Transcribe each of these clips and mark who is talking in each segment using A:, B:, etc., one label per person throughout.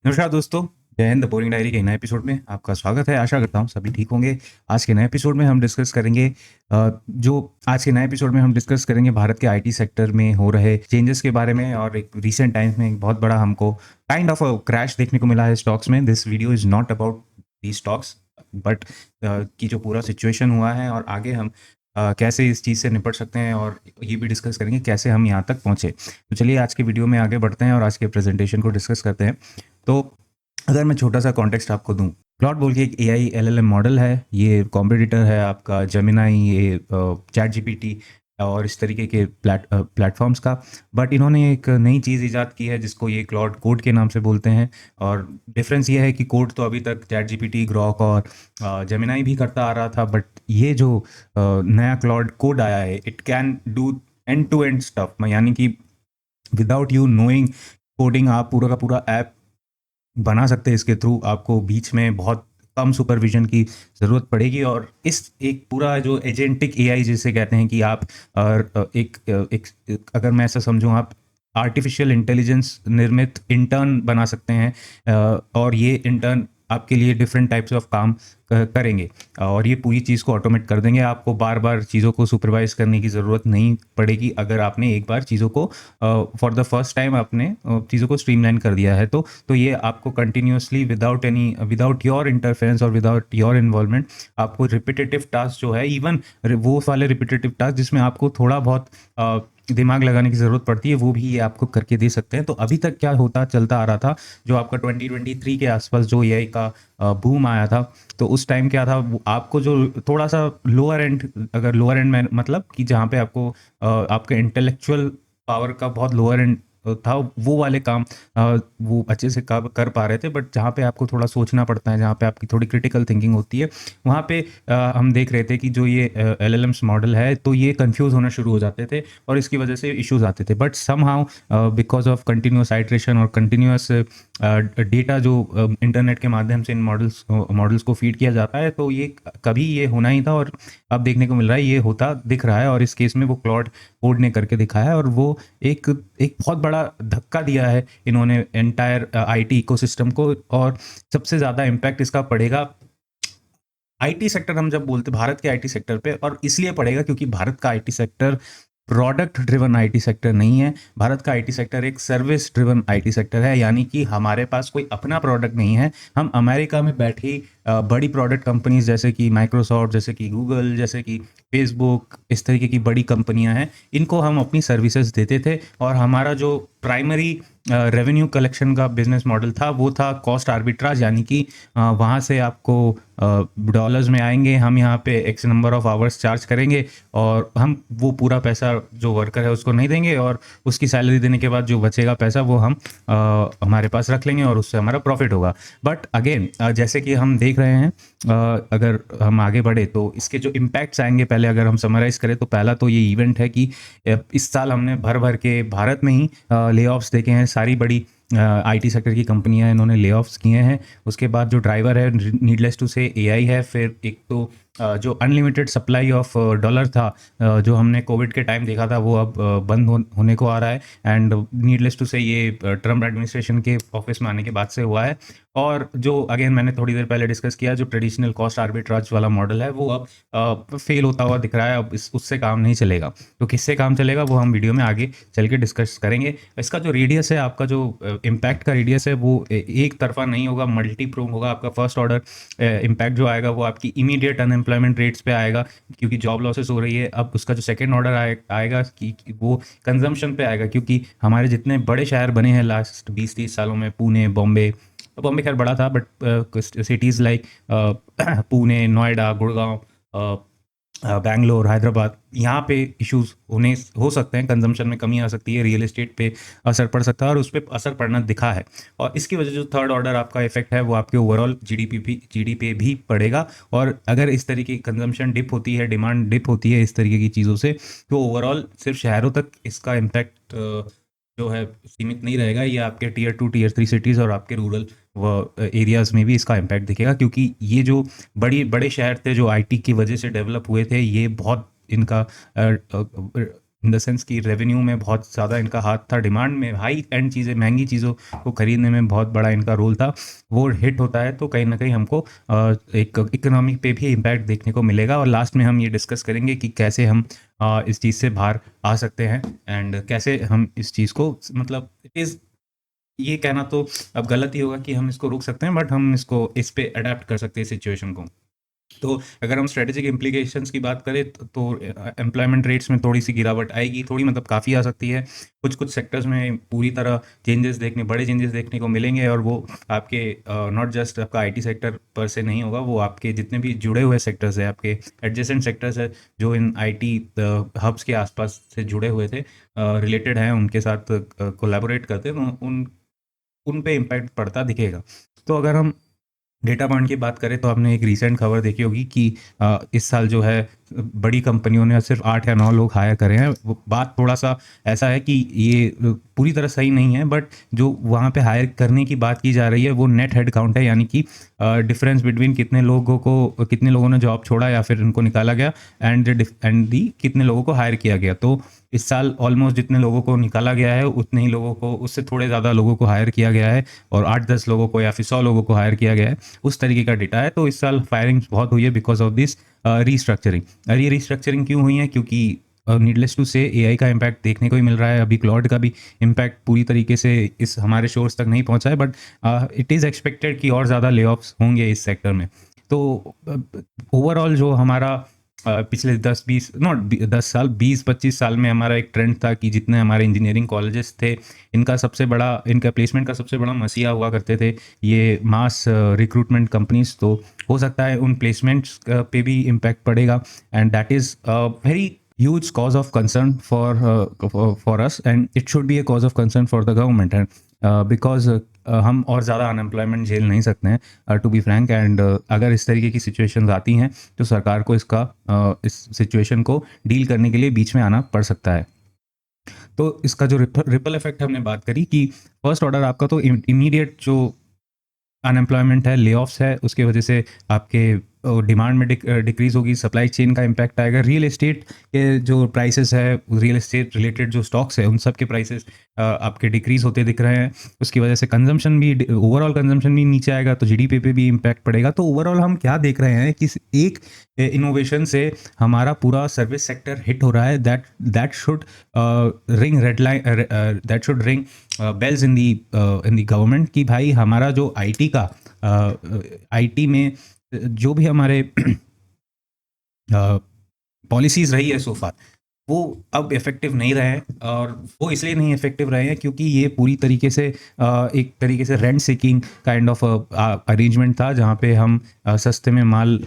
A: नमस्कार दोस्तों, जय हिंद। द बोरिंग डायरी के नए एपिसोड में आपका स्वागत है। आशा करता हूँ सभी ठीक होंगे। आज के नए एपिसोड में हम डिस्कस करेंगे भारत के आईटी सेक्टर में हो रहे चेंजेस के बारे में, और एक रीसेंट टाइम्स में एक बहुत बड़ा हमको काइंड ऑफ अ क्रैश देखने को मिला है स्टॉक्स में। This video is not about the stocks but की जो पूरा सिचुएशन हुआ है और आगे हम कैसे इस चीज़ से निपट सकते हैं, और ये भी डिस्कस करेंगे कैसे हम यहाँ तक पहुँचे। तो चलिए आज के वीडियो में आगे बढ़ते हैं और आज के प्रेजेंटेशन को डिस्कस करते हैं। तो अगर मैं छोटा सा कॉन्टेक्स्ट आपको दूं, क्लॉड बोल के एक एआई एलएलएम मॉडल है। ये कॉम्पिटिटर है आपका जेमिनाई, ये चैट जीपीटी और इस तरीके के प्लेटफॉर्म्स का। बट इन्होंने एक नई चीज़ इजाद की है जिसको ये क्लॉड कोड के नाम से बोलते हैं। और डिफरेंस ये है कि कोड तो अभी तक चैट जीपीटी, ग्रॉक और जेमिनाई भी करता आ रहा था, बट ये जो नया क्लॉड कोड आया है, it can do end to end stuff, यानी कि विदाउट यू नोइंग कोडिंग आप पूरा का पूरा ऐप बना सकते हैं इसके थ्रू। आपको बीच में बहुत कम सुपरविजन की ज़रूरत पड़ेगी, और इस एक पूरा जो एजेंटिक एआई जिसे कहते हैं कि आप अगर मैं ऐसा समझूं, आप आर्टिफिशियल इंटेलिजेंस निर्मित इंटर्न बना सकते हैं। और ये इंटर्न आपके लिए डिफरेंट टाइप्स ऑफ काम करेंगे, और ये पूरी चीज़ को ऑटोमेट कर देंगे। आपको बार बार चीज़ों को सुपरवाइज करने की ज़रूरत नहीं पड़ेगी अगर आपने एक बार चीज़ों को फॉर द फर्स्ट टाइम आपने चीज़ों को स्ट्रीमलाइन कर दिया है। तो ये आपको कंटिन्यूसली विदाउट योर इंटरफेरेंस और विदाउट योर इन्वॉल्वमेंट आपको रिपीटेटिव टास्क जो है, इवन वो वाले रिपीटेटिव टास्क जिसमें आपको थोड़ा बहुत दिमाग लगाने की ज़रूरत पड़ती है, वो भी ये आपको करके दे सकते हैं। तो अभी तक क्या होता चलता आ रहा था, जो आपका 2023 के आसपास जो एआई का बूम आया था, तो उस टाइम क्या था, आपको जो थोड़ा सा लोअर एंड, अगर लोअर एंड में मतलब कि जहाँ पे आपको आपके इंटेलेक्चुअल पावर का बहुत लोअर एंड था, वो वाले काम वो अच्छे से कर पा रहे थे। बट जहाँ पे आपको थोड़ा सोचना पड़ता है, जहाँ पे आपकी थोड़ी क्रिटिकल थिंकिंग होती है, वहाँ पे हम देख रहे थे कि जो ये एलएलएम्स मॉडल है, तो ये कंफ्यूज होना शुरू हो जाते थे और इसकी वजह से इश्यूज आते थे। But somehow because of continuous iteration और कंटिन्यूस डेटा जो इंटरनेट के माध्यम से इन मॉडल्स को फीड किया जाता है, तो ये कभी ये होना ही था, और अब देखने को मिल रहा है ये होता दिख रहा है। और इस केस में वो क्लॉड कोड ने करके दिखाया है, और वो एक एक बहुत बड़ा धक्का दिया है इन्होंने एंटायर आईटी इकोसिस्टम को। और सबसे ज़्यादा इम्पैक्ट इसका पड़ेगा आईटी सेक्टर, हम जब बोलते भारत के आईटी सेक्टर पे, और इसलिए पड़ेगा क्योंकि भारत का IT sector product driven IT sector नहीं है। भारत का आईटी सेक्टर एक सर्विस ड्रिवन आईटी सेक्टर है, यानी कि हमारे पास कोई अपना प्रोडक्ट नहीं है। हम अमेरिका में बैठी बड़ी प्रोडक्ट कंपनीज जैसे कि माइक्रोसॉफ्ट, जैसे कि गूगल, जैसे कि फेसबुक, इस तरीके की बड़ी कंपनियां हैं, इनको हम अपनी सर्विसेज देते थे। और हमारा जो प्राइमरी रेवेन्यू कलेक्शन का बिजनेस मॉडल था, वो था कॉस्ट आर्बिट्राज, यानी कि वहाँ से आपको डॉलर्स में आएंगे, हम यहाँ पे x number of hours charge करेंगे, और हम वो पूरा पैसा जो वर्कर है उसको नहीं देंगे, और उसकी सैलरी देने के बाद जो बचेगा पैसा वो हम हमारे पास रख लेंगे, और उससे हमारा प्रॉफिट होगा। बट अगेन जैसे कि हम देख रहे हैं, अगर हम आगे बढ़े तो इसके जो इम्पैक्ट्स आएंगे, पहले अगर हम समराइज करें तो पहला तो ये इवेंट है कि इस साल हमने भर भर के भारत में ही ले ऑफ्स देखे हैं। सारी बड़ी आईटी सेक्टर की कंपनियां इन्होंने ले ऑफ्स किए हैं। उसके बाद जो ड्राइवर है, नीडलेस टू से एआई है। फिर एक तो जो अनलिमिटेड सप्लाई ऑफ डॉलर था, जो हमने कोविड के टाइम देखा था, वो अब बंद होने को आ रहा है। एंड नीडलेस टू से ये ट्रम्प एडमिनिस्ट्रेशन के ऑफिस में आने के बाद से हुआ है। और जो अगेन मैंने थोड़ी देर पहले डिस्कस किया, जो ट्रेडिशनल कॉस्ट आर्बिट्राज वाला मॉडल है, वो अब फेल होता हुआ दिख रहा है। अब उससे काम नहीं चलेगा। तो किससे काम चलेगा वो हम वीडियो में आगे चल के डिस्कस करेंगे। इसका जो रेडियस है, आपका जो इम्पैक्ट का रेडियस है, वो एक तरफा नहीं होगा, मल्टी प्रोंग होगा। आपका फर्स्ट ऑर्डर इम्पैक्ट जो आएगा वो आपकी इमीडिएट अनएम्प्लॉयमेंट रेट्स पे आएगा, क्योंकि जॉब लॉसेस हो रही है। अब उसका जो सेकेंड ऑर्डर आएगा कि वो कंजम्पशन पे आएगा, क्योंकि हमारे जितने बड़े शहर बने हैं लास्ट 20-30 सालों में, पुणे, बॉम्बे, बॉम्बे खैर बड़ा था, but cities like Pune, Noida, Gurgaon, Bangalore, Hyderabad, यहाँ पे इश्यूज हो सकते हैं। कंजम्पशन में कमी आ सकती है, रियल एस्टेट पे असर पड़ सकता है, और उस पर असर पड़ना दिखा है। और इसकी वजह जो थर्ड ऑर्डर आपका इफेक्ट है, वो आपके ओवरऑल जीडीपी पे भी पड़ेगा। और अगर इस तरीके की कंजम्पशन डिप होती है, डिमांड डिप होती है इस तरीके की चीज़ों से, तो ओवरऑल सिर्फ शहरों तक इसका इम्पैक्ट जो है सीमित नहीं रहेगा। ये आपके टीयर 2 टीयर 3 सिटीज़ और आपके रूरल एरियाज़ में भी इसका इम्पैक्ट दिखेगा, क्योंकि ये जो बड़े शहर थे जो आईटी की वजह से डेवलप हुए थे, ये बहुत इनका इन द सेंस कि रेवेन्यू में बहुत ज़्यादा इनका हाथ था, डिमांड में हाई एंड चीज़ें, महंगी चीज़ों को खरीदने में बहुत बड़ा इनका रोल था, वो हिट होता है तो कहीं ना कहीं हमको एक इकोनॉमी पे भी इम्पैक्ट देखने को मिलेगा। और लास्ट में हम ये डिस्कस करेंगे कि कैसे हम इस चीज़ से बाहर आ सकते हैं एंड कैसे हम इस चीज़ को, मतलब इट इज़, ये कहना तो अब गलत ही होगा कि हम इसको रोक सकते हैं, बट हम इसको इस पे अडेप्ट कर सकते हैं सिचुएशन को। तो अगर हम स्ट्रेटेजिक इम्प्लीकेशंस की बात करें तो एम्प्लॉयमेंट रेट्स में थोड़ी सी गिरावट आएगी, थोड़ी मतलब काफ़ी आ सकती है। कुछ कुछ सेक्टर्स में पूरी तरह बड़े चेंजेस देखने को मिलेंगे, और वो आपके नॉट जस्ट आपका आईटी सेक्टर पर से नहीं होगा, वो आपके जितने भी जुड़े हुए सेक्टर्स हैं, आपके एडजेसेंट सेक्टर्स है जो इन आईटी हब्स के आसपास से जुड़े हुए थे, रिलेटेड हैं, उनके साथ कोलैबोरेट करते हैं, तो उन पे इम्पैक्ट पड़ता दिखेगा। तो अगर हम डेटा पॉइंट की बात करें तो आपने एक रीसेंट खबर देखी होगी कि इस साल जो है बड़ी कंपनियों ने सिर्फ 8 या 9 लोग हायर करे हैं। वो बात थोड़ा सा ऐसा है कि ये पूरी तरह सही नहीं है, बट जो वहाँ पे हायर करने की बात की जा रही है वो नेट हेड काउंट है, यानी कि डिफरेंस बिटवीन कितने लोगों ने जॉब छोड़ा या फिर उनको निकाला गया, एंड दी कितने लोगों को हायर किया गया। तो इस साल ऑलमोस्ट जितने लोगों को निकाला गया है उतने ही लोगों को, उससे थोड़े ज़्यादा लोगों को हायर किया गया है, और 8-10 लोगों को या फिर 100 लोगों को हायर किया गया है, उस तरीके का डेटा है। तो इस साल फायरिंग्स बहुत हुई है बिकॉज ऑफ दिस रीस्ट्रक्चरिंग। और ये रीस्ट्रक्चरिंग क्यों हुई है? क्योंकि नीडलेस टू से एआई का इम्पैक्ट देखने को ही मिल रहा है। अभी क्लाउड का भी इम्पैक्ट पूरी तरीके से इस हमारे शोर्स तक नहीं पहुंचा है, बट इट इज़ एक्सपेक्टेड कि और ज़्यादा ले ऑफ्स होंगे इस सेक्टर में। तो ओवरऑल जो हमारा पिछले 10 साल 20-25 साल में हमारा एक ट्रेंड था कि जितने हमारे इंजीनियरिंग कॉलेजेस थे, इनका प्लेसमेंट का सबसे बड़ा मसीहा हुआ करते थे ये मास रिक्रूटमेंट कंपनीज। तो हो सकता है उन प्लेसमेंट्स पे भी इम्पैक्ट पड़ेगा, and that is very huge cause of concern for us, and it should be a cause of concern for the government, and because हम और ज़्यादा अनएम्प्लॉयमेंट झेल नहीं सकते हैं, टू बी फ्रैंक। एंड अगर इस तरीके की सिचुएशंस आती हैं तो सरकार को इस सिचुएशन को डील करने के लिए बीच में आना पड़ सकता है। तो इसका जो रिपल इफेक्ट हमने बात करी कि फर्स्ट ऑर्डर आपका तो इमीडिएट जो अनएम्प्लॉयमेंट है, ले ऑफ्स है, उसके वजह से आपके डिमांड में डिक्रीज होगी, सप्लाई चेन का इम्पैक्ट आएगा, रियल एस्टेट के जो प्राइसेस है, रियल एस्टेट रिलेटेड जो स्टॉक्स है उन सब के प्राइसेस आपके डिक्रीज होते दिख रहे हैं। उसकी वजह से कंजम्पशन भी, ओवरऑल कंजम्पशन भी नीचे आएगा, तो जीडीपी पे भी इम्पैक्ट पड़ेगा। तो ओवरऑल हम क्या देख रहे हैं कि एक इनोवेशन से हमारा पूरा सर्विस सेक्टर हिट हो रहा है। That should ring red line, that should ring bells in the government कि भाई हमारा जो आईटी में जो भी हमारे पॉलिसीज़ रही है सो फार, वो अब इफ़ेक्टिव नहीं रहे हैं। और वो इसलिए नहीं इफ़ेक्टिव रहे हैं क्योंकि ये पूरी तरीके से एक तरीके से rent seeking kind of arrangement था, जहाँ पे हम सस्ते में माल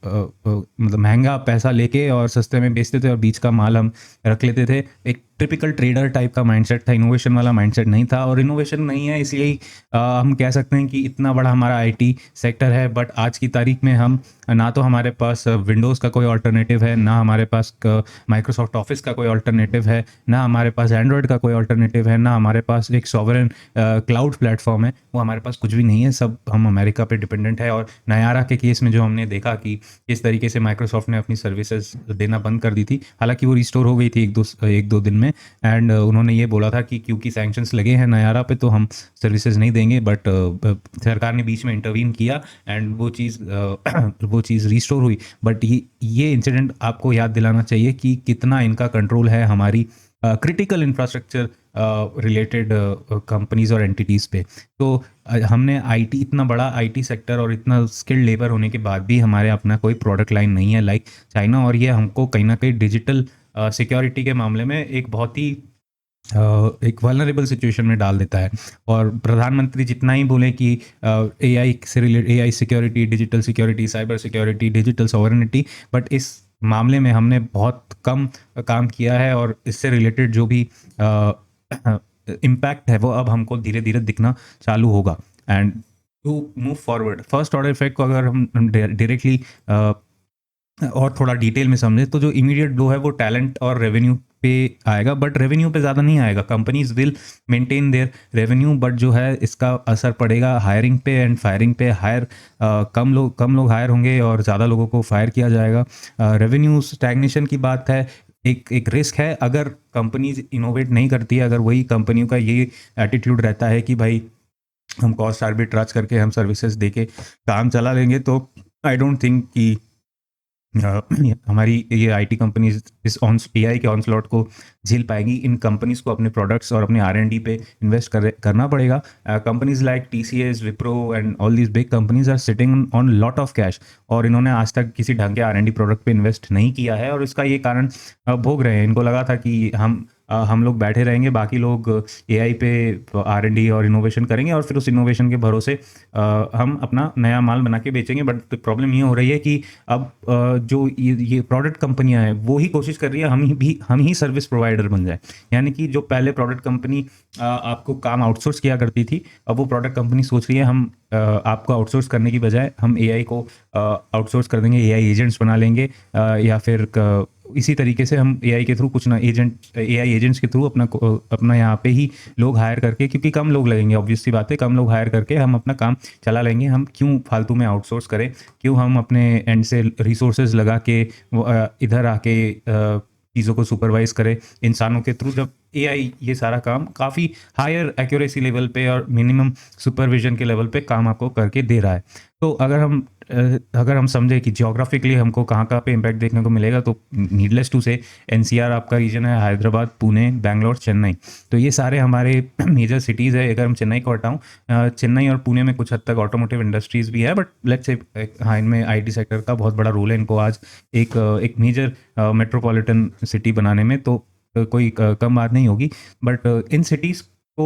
A: मतलब महंगा पैसा लेके और सस्ते में बेचते थे, और बीच का माल हम रख लेते थे। एक टिपिकल ट्रेडर टाइप का माइंडसेट था, इनोवेशन वाला माइंडसेट नहीं था। और इनोवेशन नहीं है इसलिए ही हम कह सकते हैं कि इतना बड़ा हमारा आईटी सेक्टर है, बट आज की तारीख में हम ना तो हमारे पास विंडोज़ का कोई ऑल्टरनेटिव है, ना हमारे पास माइक्रोसॉफ्ट ऑफिस का कोई ऑल्टरनेटिव है, ना हमारे पास एंड्रॉयड का कोई ऑल्टरनेटिव है, ना हमारे पास एक सॉवरेन क्लाउड प्लेटफॉर्म है, वो हमारे पास कुछ भी नहीं है। सब हम अमेरिका पे डिपेंडेंट है। और नयारा के केस में जो हमने देखा कि किस तरीके से माइक्रोसॉफ्ट ने अपनी सर्विसेज देना बंद कर दी थी, हालांकि वो रिस्टोर हो गई थी एक दो दिन में, एंड उन्होंने ये बोला था कि क्योंकि सैंक्शंस लगे हैं नयारा पे तो हम सर्विसेज नहीं देंगे, बट सरकार ने बीच में इंटरवीन किया एंड वो चीज़ रिस्टोर हुई। बट ये इंसिडेंट आपको याद दिलाना चाहिए कि कितना इनका कंट्रोल है हमारी क्रिटिकल इंफ्रास्ट्रक्चर रिलेटेड कंपनीज और एंटिटीज़ पे। तो हमने आईटी, इतना बड़ा आईटी सेक्टर और इतना स्किल्ड लेबर होने के बाद भी हमारे अपना कोई प्रोडक्ट लाइन नहीं है लाइक चाइना, और ये हमको कहीं ना कहीं डिजिटल सिक्योरिटी के मामले में एक बहुत ही एक वल्नरेबल सिचुएशन में डाल देता है। और प्रधानमंत्री जितना ही बोले कि एआई से related, AI security, digital security, cyber security, digital sovereignty, but इस मामले में हमने बहुत कम काम किया है, और इससे रिलेटेड जो भी इम्पैक्ट है वो अब हमको धीरे धीरे दिखना चालू होगा। And to move forward, first order effect को अगर हम डायरेक्टली और थोड़ा डिटेल में समझे तो जो इमीडिएट ब्लो है वो टैलेंट और रेवेन्यू पे आएगा, बट रेवेन्यू पे ज़्यादा नहीं आएगा। Companies will maintain their revenue, but जो है इसका असर पड़ेगा हायरिंग पे एंड फायरिंग पे। कम लोग हायर होंगे और ज़्यादा लोगों को फायर किया जाएगा। रेवेन्यू स्टैग्नेशन की बात है, एक एक रिस्क है अगर कंपनीज इनोवेट नहीं करती है, अगर वही कंपनियों का ये एटीट्यूड रहता है कि भाई हम कॉस्ट आर्बिट्राज करके हम सर्विसेज दे के काम चला लेंगे, तो आई डोंट थिंक कि हमारी ये आईटी कंपनीज इस ऑन एआई के ऑनस्लॉट को झेल पाएंगी। इन कंपनीज को अपने प्रोडक्ट्स और अपने आर&डी पे इन्वेस्ट करना पड़ेगा। Companies like TCS, Wipro and all these big companies are sitting on lot of cash, और इन्होंने आज तक किसी ढंग के आर&डी प्रोडक्ट पे इन्वेस्ट नहीं किया है, और इसका ये कारण भोग रहे हैं। इनको लगा था कि हम लोग बैठे रहेंगे, बाकी लोग एआई पे आर&डी और इनोवेशन करेंगे, और फिर उस इनोवेशन के भरोसे हम अपना नया माल बना के बेचेंगे। बट प्रॉब्लम ये हो रही है कि अब जो ये प्रोडक्ट कंपनियां हैं वो ही कोशिश कर रही है हम ही सर्विस प्रोवाइडर बन जाए। यानी कि जो पहले प्रोडक्ट कंपनी आपको काम आउटसोर्स किया करती थी, अब वो प्रोडक्ट कंपनी सोच रही है हम आपको आउटसोर्स करने की बजाय हम एआई को आउटसोर्स कर देंगे, एआई एजेंट्स बना लेंगे, या फिर इसी तरीके से हम एआई के थ्रू कुछ ना एआई एजेंट्स के थ्रू अपना यहाँ पे ही लोग हायर करके, क्योंकि कम लोग लगेंगे, ऑब्वियस सी बात है, कम लोग हायर करके हम अपना काम चला लेंगे। हम क्यों फालतू में आउटसोर्स करें, क्यों हम अपने एंड से रिसोर्सेज लगा के इधर आके चीज़ों को सुपरवाइज करें इंसानों के थ्रू, जब एआई ये सारा काम काफ़ी हायर एक्यूरेसी लेवल पे और मिनिमम सुपरविजन के लेवल पे काम आपको करके दे रहा है। तो अगर हम समझे कि जियोग्राफिकली हमको कहाँ पे इम्पैक्ट देखने को मिलेगा, तो नीडलेस टू से एनसीआर आपका रीजन है, हैदराबाद, पुणे, बैंगलोर, चेन्नई, तो ये सारे हमारे मेजर सिटीज़ है। अगर हम चेन्नई को हटाऊँ, चेन्नई और पुणे में कुछ हद तक ऑटोमोटिव इंडस्ट्रीज़ भी है, बट लेट्स से हाँ, इनमें आईटी सेक्टर का बहुत बड़ा रोल है इनको आज एक मेजर मेट्रोपॉलिटन सिटी बनाने में, तो कोई कम बात नहीं होगी। बट इन सिटीज़ को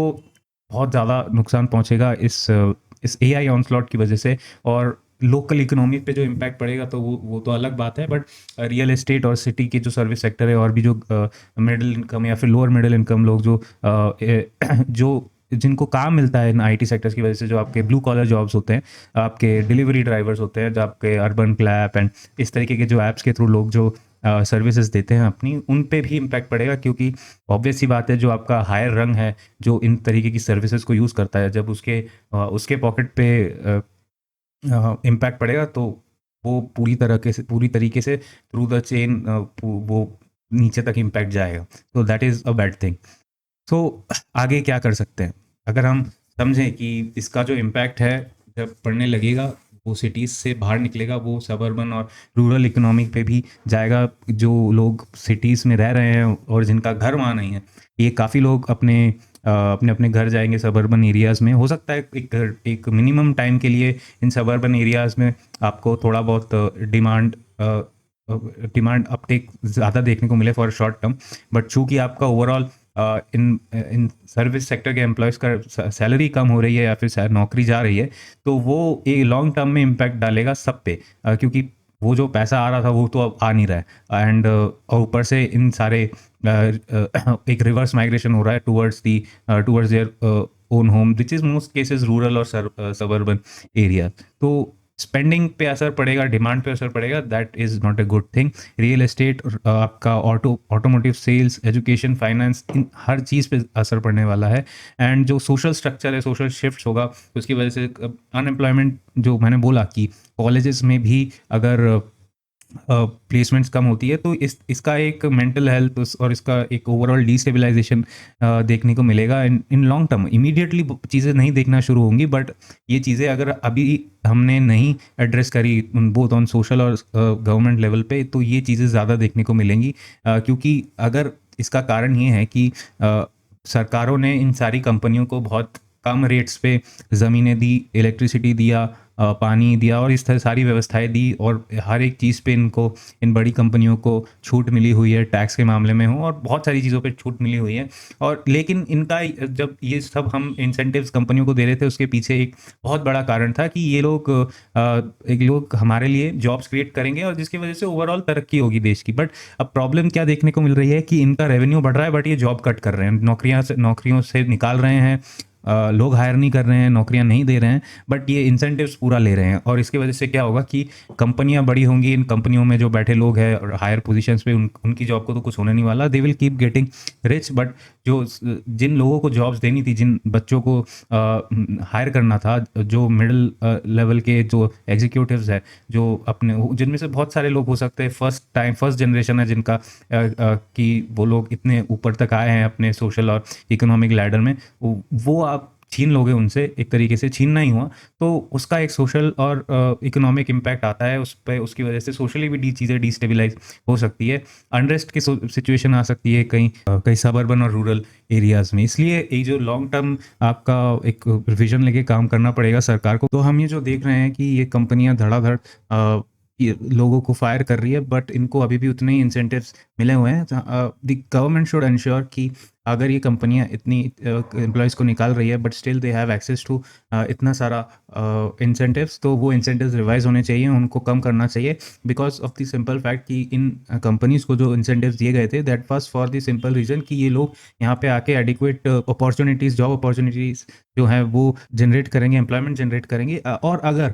A: बहुत ज़्यादा नुकसान पहुंचेगा इस एआई ऑनस्लॉट की वजह से, और लोकल इकोनॉमी पे जो इम्पैक्ट पड़ेगा तो वो तो अलग बात है। बट रियल एस्टेट और सिटी के जो सर्विस सेक्टर है, और भी जो मिडिल इनकम या फिर लोअर मिडिल इनकम लोग जो जिनको काम मिलता है इन आईटी सेक्टर्स की वजह से, जो आपके ब्लू कॉलर जॉब्स होते हैं, आपके डिलीवरी ड्राइवर्स होते हैं, जो आपके अर्बन क्लैप एंड इस तरीके के जो ऐप्स के थ्रू लोग जो सर्विसेज देते हैं अपनी, उन पे भी इम्पैक्ट पड़ेगा। क्योंकि ऑब्वियस सी बात है, जो आपका हायर रंग है जो इन तरीके की सर्विसेज को यूज़ करता है, जब उसके पॉकेट पे इम्पैक्ट पड़ेगा, तो वो पूरी तरीके से थ्रू द चेन वो नीचे तक इम्पैक्ट जाएगा। तो that is a bad thing. So आगे क्या कर सकते हैं, अगर हम समझें कि इसका जो इम्पैक्ट है जब पड़ने लगेगा, वो सिटीज़ से बाहर निकलेगा, वो सबर्बन और रूरल इकोनॉमी पे भी जाएगा। जो लोग सिटीज़ में रह रहे हैं और जिनका घर वहाँ नहीं है, ये काफ़ी लोग अपने घर जाएंगे सबर्बन एरियाज़ में। हो सकता है एक मिनिमम टाइम के लिए इन सबर्बन एरियाज़ में आपको थोड़ा बहुत डिमांड अपटेक ज़्यादा देखने को मिले फॉर शॉर्ट टर्म, बट चूँकि आपका ओवरऑल इन सर्विस सेक्टर के एम्प्लॉयज़ का सैलरी कम हो रही है या फिर नौकरी जा रही है, तो वो एक लॉन्ग टर्म में इम्पैक्ट डालेगा सब पे, क्योंकि वो जो पैसा आ रहा था वो तो अब आ नहीं रहा है, एंड और ऊपर से इन सारे एक रिवर्स माइग्रेशन हो रहा है towards their own home, which is most cases rural और सबर्बन एरिया। तो स्पेंडिंग पे असर पड़ेगा, डिमांड पे असर पड़ेगा, that is not a good thing. Real estate, आपका ऑटोमोटिव सेल्स, एजुकेशन, फाइनेंस, इन हर चीज़ पे असर पड़ने वाला है। एंड जो सोशल स्ट्रक्चर है, सोशल शिफ्ट होगा, उसकी वजह से अनएम्प्लॉयमेंट, जो मैंने बोला कि कॉलेजेस में भी अगर प्लेसमेंट्स कम होती है, तो इसका एक मेंटल हेल्थ और इसका एक ओवरऑल डिस्टेबलाइजेशन देखने को मिलेगा इन लॉन्ग टर्म। इमीडिएटली चीज़ें नहीं देखना शुरू होंगी, बट ये चीज़ें अगर अभी हमने नहीं एड्रेस करी बोथ ऑन सोशल और गवर्नमेंट लेवल पे, तो ये चीज़ें ज़्यादा देखने को मिलेंगी। क्योंकि अगर इसका कारण ये है कि सरकारों ने इन सारी कंपनियों को बहुत कम रेट्स पे ज़मीनें दी, इलेक्ट्रिसिटी दिया, पानी दिया, और इस तरह सारी व्यवस्थाएं दी, और हर एक चीज़ पे इन बड़ी कंपनियों को छूट मिली हुई है, टैक्स के मामले में हो और बहुत सारी चीज़ों पे छूट मिली हुई है। और लेकिन इनका जब ये सब हम इंसेंटिव्स कंपनियों को दे रहे थे, उसके पीछे एक बहुत बड़ा कारण था कि ये लोग हमारे लिए जॉब्स क्रिएट करेंगे, और जिसकी वजह से ओवरऑल तरक्की होगी देश की। बट अब प्रॉब्लम क्या देखने को मिल रही है कि इनका रेवेन्यू बढ़ रहा है, बट ये जॉब कट कर रहे हैं, नौकरियों से निकाल रहे हैं, लोग हायर नहीं कर रहे हैं, नौकरियां नहीं दे रहे हैं, बट ये इंसेंटिव्स पूरा ले रहे हैं। और इसकी वजह से क्या होगा कि कंपनियां बड़ी होंगी, इन कंपनियों में जो बैठे लोग हैं और हायर पोजीशंस पे, उनकी जॉब को तो कुछ होने नहीं वाला, they will keep getting rich, but जो जिन लोगों को जॉब्स देनी थी, जिन बच्चों को हायर करना था, जो मिडिल लेवल के जो एग्जीक्यूटिव्स है, जो अपने जिनमें से बहुत सारे लोग हो सकते हैं फर्स्ट जनरेशन है जिनका कि वो लोग इतने ऊपर तक आए हैं अपने सोशल और इकोनॉमिक लैडर में, वो आप छीन लोगे उनसे, एक तरीके से छीनना ही हुआ, तो उसका एक सोशल और इकोनॉमिक इम्पैक्ट आता है उस पे, उसकी वजह से सोशली भी चीज़ें डिस्टेबलाइज हो सकती है, अनरेस्ट की सिचुएशन आ सकती है कहीं कहीं सबर्बन और रूरल एरियाज़ में। इसलिए ये जो लॉन्ग टर्म आपका एक विजन लेके काम करना पड़ेगा सरकार को। तो हम ये जो देख रहे हैं कि ये कंपनियां धड़ाधड़ ये लोगों को फायर कर रही है, बट इनको अभी भी उतने ही इंसेंटिव्स मिले हुए हैं। द गवर्नमेंट शुड इंश्योर कि अगर ये कंपनियां इतनी एम्प्लॉयज़ को निकाल रही है but still they have access to इतना सारा इंसेंटिव्स, तो वो इंसेंटिव्स रिवाइज होने चाहिए, उनको कम करना चाहिए, because of the simple fact कि इन कंपनीज को जो इंसेंटिव्स दिए गए थे that was for the simple reason कि ये लोग यहाँ पे आके एडिक्वेट अपॉर्चुनिटीज़, जॉब अपॉर्चुनिटीज़ जो है वो जनरेट करेंगे, एम्प्लॉयमेंट जनरेट करेंगे। और अगर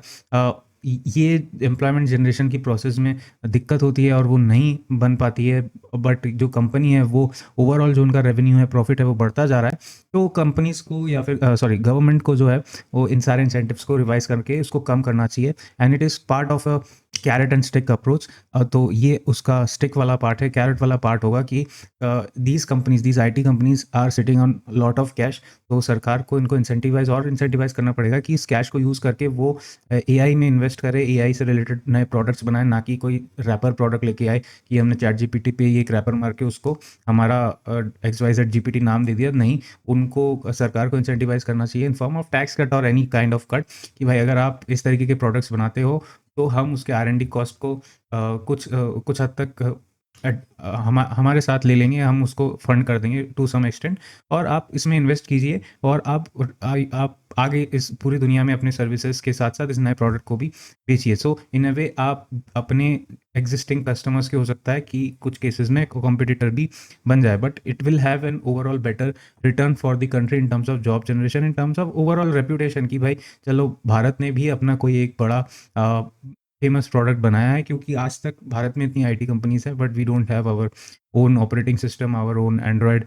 A: ये एम्प्लॉयमेंट जनरेशन की प्रोसेस में दिक्कत होती है और वो नहीं बन पाती है, बट जो कंपनी है वो ओवरऑल जो उनका रेवेन्यू है, प्रॉफिट है, वो बढ़ता जा रहा है, तो कंपनीज को या फिर गवर्नमेंट को जो है वो इन सारे इंसेंटिव्स को रिवाइज करके इसको कम करना चाहिए। And it is part of a carrot and stick approach. तो ये उसका स्टिक वाला पार्ट है। कैरेट वाला पार्ट होगा कि these IT companies are sitting on lot of cash, तो सरकार को इनको इंसेंटिवाइज करना पड़ेगा कि इस कैश को यूज़ करके वो एआई में इन्वेस्ट करे, एआई से रिलेटेड नए प्रोडक्ट्स बनाए, ना कि कोई रैपर प्रोडक्ट लेके आए कि हमने चैट जीपीटी पे एक रैपर मार के उसको हमारा XYZ जीपीटी नाम दे दिया। नहीं, उनको सरकार को इंसेंटिवाइज करना चाहिए in form of tax cut और एनी काइंड ऑफ कट, कि भाई अगर आप इस तरीके के प्रोडक्ट्स बनाते हो तो हम उसके R&D कॉस्ट को कुछ हद तक हमारे साथ ले लेंगे, हम उसको फंड कर देंगे टू सम एक्सटेंट, और आप इसमें इन्वेस्ट कीजिए और आप आगे इस पूरी दुनिया में अपने सर्विसेज के साथ साथ इस नए प्रोडक्ट को भी बेचिए। सो इन अ वे आप अपने एग्जिस्टिंग कस्टमर्स के हो सकता है कि कुछ केसेस में कॉम्पिटिटर भी बन जाए, but it will have an overall better return for the country in terms of job generation, in terms of overall reputation, कि भाई चलो भारत ने भी अपना कोई एक बड़ा फेमस प्रोडक्ट बनाया है, क्योंकि आज तक भारत में इतनी आईटी कंपनीज है but we don't have our own operating system, our own Android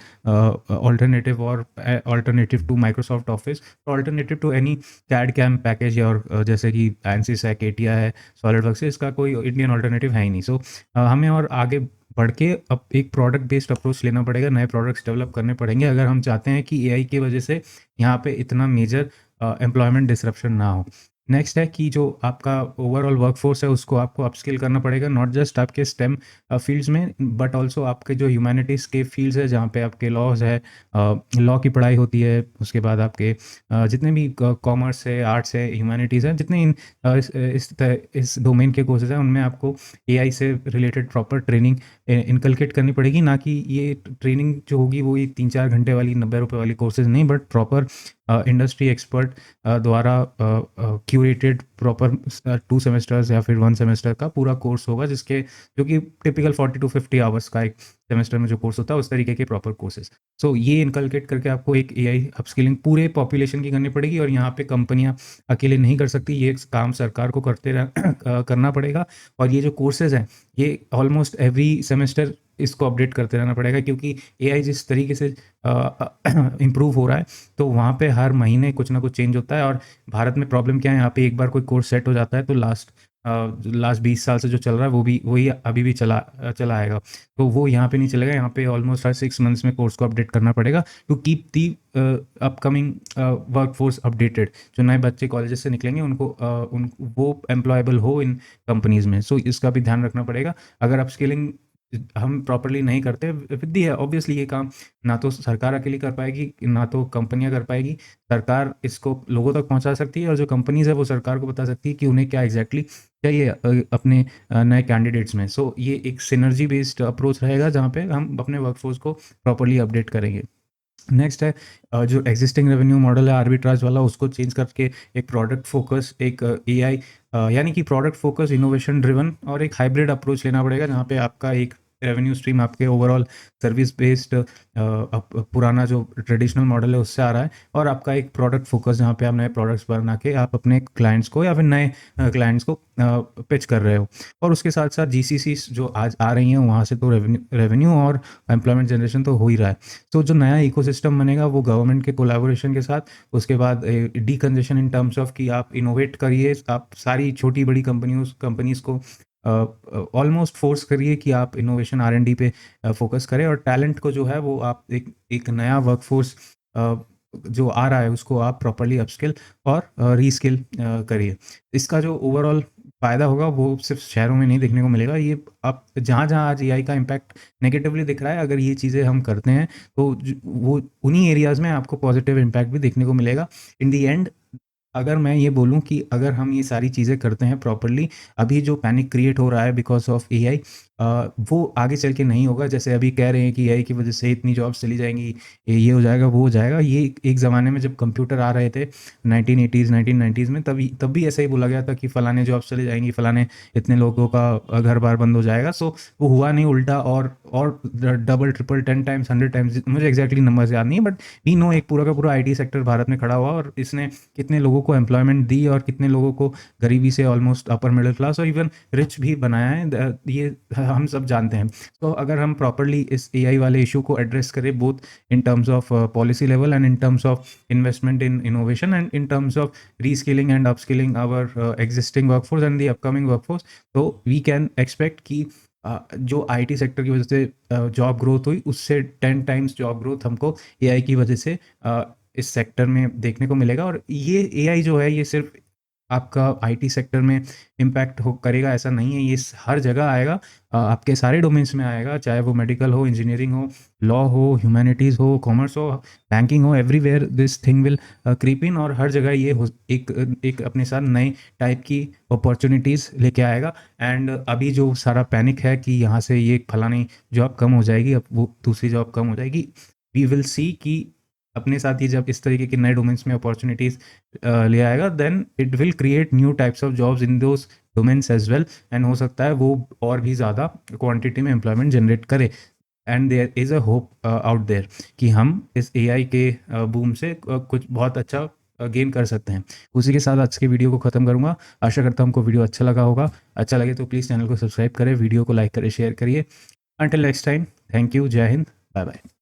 A: alternative और alternative to Microsoft Office, alternative to any CAD CAM package, और जैसे कि एनसिस है, केटिया है, सॉलिडवर्क्स है, इसका कोई इंडियन ऑल्टरनेटिव है ही नहीं। सो हमें और आगे बढ़ के अब एक प्रोडक्ट बेस्ड अप्रोच लेना पड़ेगा, नए प्रोडक्ट्स डेवलप करने पड़ेंगे अगर हम चाहते हैं कि एआई की वजह से यहाँ पे इतना मेजर एम्प्लॉयमेंट डिसरप्शन ना हो। नेक्स्ट है कि जो आपका ओवरऑल वर्कफोर्स है उसको आपको अपस्किल करना पड़ेगा, नॉट जस्ट आपके स्टेम फील्ड्स में बट ऑल्सो आपके जो ह्यूमैनिटीज़ के फील्ड्स है जहाँ पे आपके लॉज है, लॉ की पढ़ाई होती है, उसके बाद आपके जितने भी कॉमर्स है, आर्ट्स है, ह्यूमैनिटीज़ हैं, जितने इस डोमेन के कोर्सेज हैं, उनमें आपको एआई से रिलेटेड प्रॉपर ट्रेनिंग इनकलकेट करनी पड़ेगी, ना कि ये ट्रेनिंग जो होगी वो ये 3-4 घंटे वाली 90 रुपये वाली कोर्सेज नहीं, बट प्रॉपर इंडस्ट्री एक्सपर्ट द्वारा क्यूरेटेड प्रॉपर 2 सेमेस्टर्स या फिर 1 सेमेस्टर का पूरा कोर्स होगा, जो कि टिपिकल 40 to 50 आवर्स का एक सेमेस्टर में जो कोर्स होता है उस तरीके के प्रॉपर कोर्सेज। सो ये इनकलकेट करके आपको एक एआई अपस्किलिंग पूरे पॉपुलेशन की करनी पड़ेगी, और यहाँ पे कंपनियां अकेले नहीं कर सकती, ये काम सरकार को करना पड़ेगा। और ये जो कोर्सेज हैं ये ऑलमोस्ट एवरी सेमेस्टर इसको अपडेट करते रहना पड़ेगा, क्योंकि एआई जिस तरीके से इम्प्रूव हो रहा है तो वहाँ पे हर महीने कुछ ना कुछ चेंज होता है। और भारत में प्रॉब्लम क्या है, यहाँ पे एक बार कोई कोर्स सेट हो जाता है तो लास्ट 20 साल से जो चल रहा है वो भी वही अभी भी चला आएगा, तो वो यहाँ पे नहीं चलेगा। यहाँ पे ऑलमोस्ट हर 6 मंथ्स में कोर्स को अपडेट करना पड़ेगा to keep the upcoming workforce updated. जो नए बच्चे कॉलेजेस से निकलेंगे उनको वो एम्प्लॉयबल हो इन कंपनीज में, सो इसका भी ध्यान रखना पड़ेगा। अगर अपस्किलिंग हम प्रॉपरली नहीं करते विद दी है, ऑब्वियसली ये काम ना तो सरकार अकेली कर पाएगी, ना तो कंपनियां कर पाएगी। सरकार इसको लोगों तक पहुंचा सकती है और जो कंपनीज है वो सरकार को बता सकती है कि उन्हें क्या एग्जैक्टली चाहिए अपने नए कैंडिडेट्स में। सो ये एक सिनर्जी बेस्ड अप्रोच रहेगा जहाँ पे हम अपने वर्कफोर्स को प्रॉपरली अपडेट करेंगे। नेक्स्ट है जो एग्जिस्टिंग रेवेन्यू मॉडल है आर्बिट्राज वाला, उसको चेंज करके एक प्रोडक्ट फोकस, एक एआई यानी कि प्रोडक्ट फोकस, इनोवेशन ड्रिवन और एक हाइब्रिड अप्रोच लेना पड़ेगा, जहाँ पे आपका एक रेवेन्यू स्ट्रीम आपके ओवरऑल सर्विस बेस्ड पुराना जो ट्रेडिशनल मॉडल है उससे आ रहा है, और आपका एक प्रोडक्ट फोकस जहाँ पे आप नए प्रोडक्ट्स बना के आप अपने क्लाइंट्स को या फिर नए क्लाइंट्स को पिच कर रहे हो। और उसके साथ साथ जीसीसी जो आज आ रही हैं वहाँ से तो रेवेन्यू और एम्प्लॉयमेंट जनरेशन तो हो ही रहा है। तो जो नया इकोसिस्टम बनेगा वो गवर्नमेंट के कोलैबोरेशन के साथ, उसके बाद डीकंजेशन इन टर्म्स ऑफ कि आप इनोवेट करिए, आप सारी छोटी बड़ी कंपनीज को ऑलमोस्ट फोर्स करिए कि आप इनोवेशन R&D पे फोकस करें, और टैलेंट को जो है वो आप एक नया वर्कफोर्स जो आ रहा है उसको आप प्रॉपर्ली अपस्किल और रीस्किल करिए। इसका जो ओवरऑल फ़ायदा होगा वो सिर्फ शहरों में नहीं देखने को मिलेगा, ये आप जहाँ जहाँ आज AI का इम्पैक्ट नेगेटिवली दिख रहा है, अगर ये चीज़ें हम करते हैं तो वो उन्हीं एरियाज़ में आपको पॉजिटिव इम्पैक्ट भी देखने को मिलेगा। इन दी एंड अगर मैं ये बोलूँ कि अगर हम ये सारी चीज़ें करते हैं प्रॉपर्ली, अभी जो पैनिक क्रिएट हो रहा है बिकॉज ऑफ AI, वो आगे चल के नहीं होगा। जैसे अभी कह रहे हैं कि AI की वजह से इतनी जॉब्स चली जाएंगी, ये हो जाएगा वो हो जाएगा। ये एक ज़माने में जब कंप्यूटर आ रहे थे 1980s 1990s में, तब भी ऐसा ही बोला गया था कि फ़लाने जॉब्स चली जाएंगी, फ़लाने इतने लोगों का घर बार बंद हो जाएगा। सो वो हुआ नहीं, उल्टा और डबल ट्रिपल 10 टाइम्स 100 टाइम्स, मुझे एग्जैक्टली नंबर्स याद नहीं है, बट वी नो एक पूरा का पूरा IT सेक्टर भारत में खड़ा हुआ, और इसने कितने लोगों को एम्प्लॉयमेंट दी और कितने लोगों को गरीबी से ऑलमोस्ट अपर मिडिल क्लास और इवन रिच भी बनाया है, ये हम सब जानते हैं। तो अगर हम प्रॉपर्ली इस AI वाले इशू को एड्रेस करें, both in terms of policy level and in terms of investment in innovation and in terms of reskilling and upskilling our existing workforce and the upcoming workforce, तो we can expect कि जो IT sector की वजह से job growth हुई, उससे 10 times job growth हमको AI की वजह से इस सेक्टर में देखने को मिलेगा। और ये AI जो है ये सिर्फ आपका IT सेक्टर में इम्पैक्ट हो करेगा ऐसा नहीं है, ये हर जगह आएगा, आपके सारे डोमेन्स में आएगा, चाहे वो मेडिकल हो, इंजीनियरिंग हो, लॉ हो, ह्यूमैनिटीज़ हो, कॉमर्स हो, बैंकिंग हो, everywhere this thing will creep in, और हर जगह ये एक अपने साथ नए टाइप की अपॉर्चुनिटीज़ लेके आएगा। एंड अभी जो सारा पैनिक है कि यहाँ से ये फलानी जॉब कम हो जाएगी, अब वो दूसरी जॉब कम हो जाएगी, वी विल सी कि अपने साथ ही जब इस तरीके के नए डोमेन्स में अपॉर्चुनिटीज़ ले आएगा, then it will create new types of jobs in those domains as well, and हो सकता है वो और भी ज़्यादा क्वांटिटी में एम्प्लॉयमेंट जनरेट करे। And there is a hope out there कि हम इस AI के बूम से कुछ बहुत अच्छा गेन कर सकते हैं। उसी के साथ आज के वीडियो को ख़त्म करूँगा। आशा करता हूँ आपको वीडियो अच्छा लगा होगा। अच्छा लगे तो प्लीज़ चैनल को सब्सक्राइब करें, वीडियो को लाइक करें, शेयर करिए। Until next time, thank you, जय हिंद, बाय बाय।